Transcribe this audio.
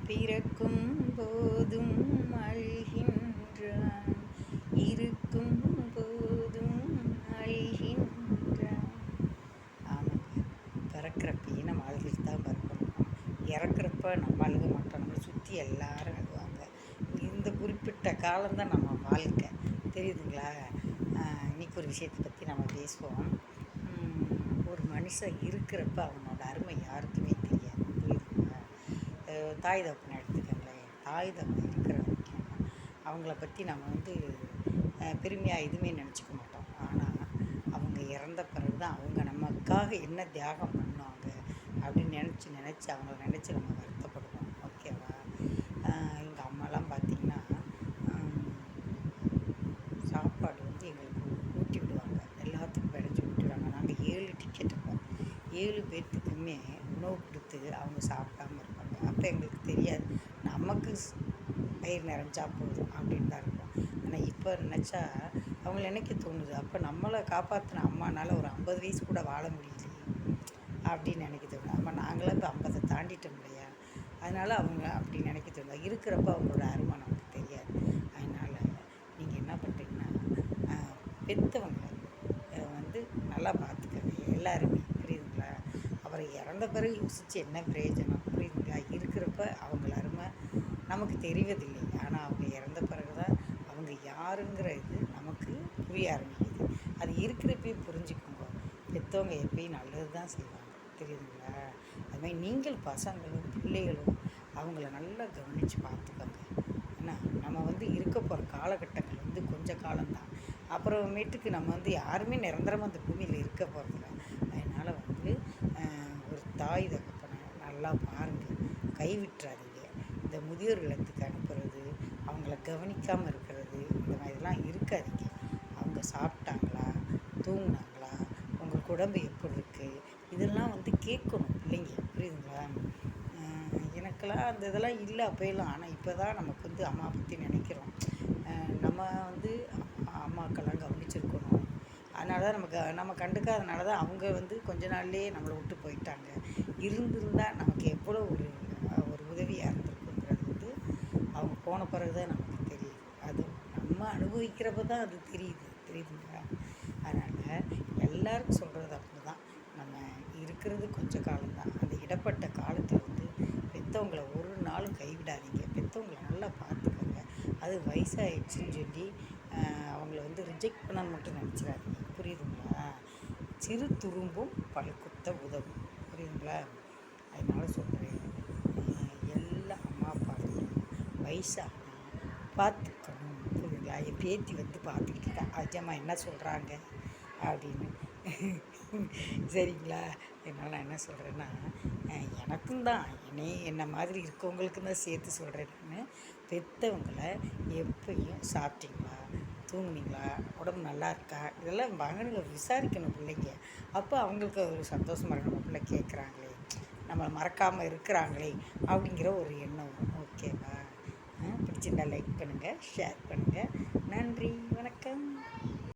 பிறக்கும் போதும் அழுகின்றான், இருக்கும் போதும் அழுகின்றான். ஆமாங்க, பிறக்கிறப்பயே நம்ம அழுதுட்டு தான் பிறக்கணும். இறக்குறப்ப நம்ம அழுக மாட்டோம், நம்மளை சுற்றி எல்லாரும் அழுவாங்க. இந்த குறிப்பிட்ட காலம்தான் நம்ம வாழ்க்கை, தெரியுதுங்களா? இன்றைக்கி ஒரு விஷயத்தை பற்றி நம்ம பேசுவோம். ஒரு மனுஷன் இருக்கிறப்ப அவனோட அருமை யாருக்குமே தெரியாது, புரியுதுங்களா? தாய் தகப்பனை எடுத்துக்கங்களேன். தாய் தகப்பன் இருக்கிற வரைக்கும் அவங்கள பற்றி நம்ம பெருமையாக எதுவுமே நினச்சிக்க மாட்டோம். ஆனால் அவங்க இறந்த பிறகு தான் அவங்க நமக்காக என்ன தியாகம் பண்ணுவாங்க அப்படின்னு நினச்சி அவங்கள நினச்சி நம்ம வருத்தப்படுவோம். ஓகேவா? எங்கள் அம்மாலாம் பார்த்திங்கன்னா சாப்பாடு எங்களுக்கு ஊட்டி விடுவாங்க, எல்லாத்துக்கும் விளைஞ்சி ஊட்டி விடுவாங்க. நாங்கள் 7 டிக்கெட் இருப்போம், 7 பேர்த்துக்குமே உணவு கொடுத்து அவங்க சாப்பிடாம இருப்பாங்க. அப்போ எங்களுக்கு தெரியாது, நமக்கு பயிர் நிறைஞ்சா போதும் அப்படின்னு தான் இருக்கும். ஆனால் இப்போ நினச்சா அவங்கள நினைக்க தோணுது, அப்போ நம்மளை காப்பாற்றின அம்மானால் ஒரு 50 வயசு கூட வாழ முடியலையே அப்படின்னு நினைக்க தோணுது. அம்மா நாங்களாம் இப்போ 50 தாண்டிட்டோம் இல்லையா, அதனால் அவங்க அப்படி நினைக்க தோணுது. இருக்கிறப்ப அவங்களோட அருமை நமக்கு தெரியாது. அதனால் நீங்கள் என்ன பண்ணுறீங்கன்னா, பெற்றவங்களை நல்லா பார்த்துக்கங்க எல்லாருமே, புரியுதுங்களா? அப்புறம் இறந்த பிறகு யோசித்து என்ன பிரயோஜனம், புரியுதுங்களா? இருக்கிறப்ப அவங்கள அருமை நமக்கு தெரிவதில்லை, ஆனால் அவங்க இறந்த பிறகு தான் அவங்க யாருங்கிற இது நமக்கு புரிய ஆரம்பிக்குது. அது இருக்கிறப்பே புரிஞ்சுக்கோங்க. பெற்றவங்க எப்பயும் நல்லது தான் செய்வாங்க, தெரியுதுங்களா? அதுமாதிரி நீங்கள் பசங்களும் பிள்ளைகளும் அவங்கள நல்லா கவனித்து பார்த்துக்கோங்க. ஏன்னா நம்ம இருக்க போகிற காலகட்டங்கள் கொஞ்சம் காலம்தான். அப்புறமேட்டுக்கு நம்ம யாருமே நிரந்தரமாக அந்த பூமியில் இருக்க போகிறதில்ல. அதனால் ஒரு தாய் தகப்பனை நல்லா பாருங்கள், கைவிட்டுறாதீங்க. இந்த முதியோர் இல்லத்துக்கு அனுப்புறது, அவங்கள கவனிக்காமல் இருக்கிறது, இந்த மாதிரிலாம் இருக்காதீங்க. அவங்க சாப்பிட்டாங்களா, தூங்கினாங்களா, உங்களுக்கு உடம்பு எப்படி இருக்குது, இதெல்லாம் கேட்கணும் பிள்ளைங்க, புரியுதுங்களா? எனக்கெல்லாம் அந்த இதெல்லாம் இல்லை அப்போயெல்லாம். ஆனால் இப்போ தான் நமக்கு அம்மா பற்றி நினைக்கிறோம். நம்ம அம்மாக்கெல்லாம் கவனிச்சிருக்கணும். அதனால தான் நம்ம கண்டுக்காதனால தான் அவங்க கொஞ்ச நாள்லேயே நம்மளை விட்டு போயிட்டாங்க. இருந்திருந்தால் நமக்கு எவ்வளோ ஒரு உதவியாக இருந்திருக்குங்கிறது அவங்க போன பிறகு தான் நமக்கு தெரியுது. அது நம்ம அனுபவிக்கிறப்ப தான் அது தெரியுதுங்களா? அதனால் எல்லாருக்கும் சொல்கிறது அப்படி தான், நம்ம இருக்கிறது கொஞ்சம் காலம்தான். அந்த இடப்பட்ட காலத்தில் பெற்றவங்களை ஒரு நாளும் கைவிடாதீங்க. பெற்றவங்களை நல்லா பார்த்துக்கோங்க. அது வயசாகிடுச்சின்னு சொல்லி அவங்கள ரிஜெக்ட் பண்ணான்னு மட்டும் நினச்சிடாதீங்க, புரியுதுங்களா? சிறு துரும்பும் பல்குத்த உதவும், புரியுதுங்களா? அதனால் சொல்கிறேன், எல்லா அம்மா அப்பாவும் வயசாகணும் பார்த்துக்கணும், புரியுதுங்களா? என் பேத்தி பார்த்துக்கிட்டு இருக்கா, அஜம்மா என்ன சொல்கிறாங்க அப்படின்னு. சரிங்களா? அதனால் நான் என்ன சொல்கிறேன்னா, எனக்கும் தான் என்ன மாதிரி இருக்கவங்களுக்கு தான் சேர்த்து சொல்கிறேன். நான் பெற்றவங்களை எப்பயும் சாப்பிட்டீங்களா, தூங்குனீங்களா, உடம்பு நல்லா இருக்கா, இதெல்லாம் மகனுங்க விசாரிக்கணும் பிள்ளைங்க. அப்போ அவங்களுக்கு ஒரு சந்தோஷமாக இருக்கும், நம்ம பிள்ளை கேட்குறாங்களே, நம்மளை மறக்காமல் இருக்கிறாங்களே அப்படிங்கிற ஒரு எண்ணம் வரும். ஓகேவா? பிடிச்சிருந்தா லைக் பண்ணுங்கள், ஷேர் பண்ணுங்கள். நன்றி, வணக்கம்.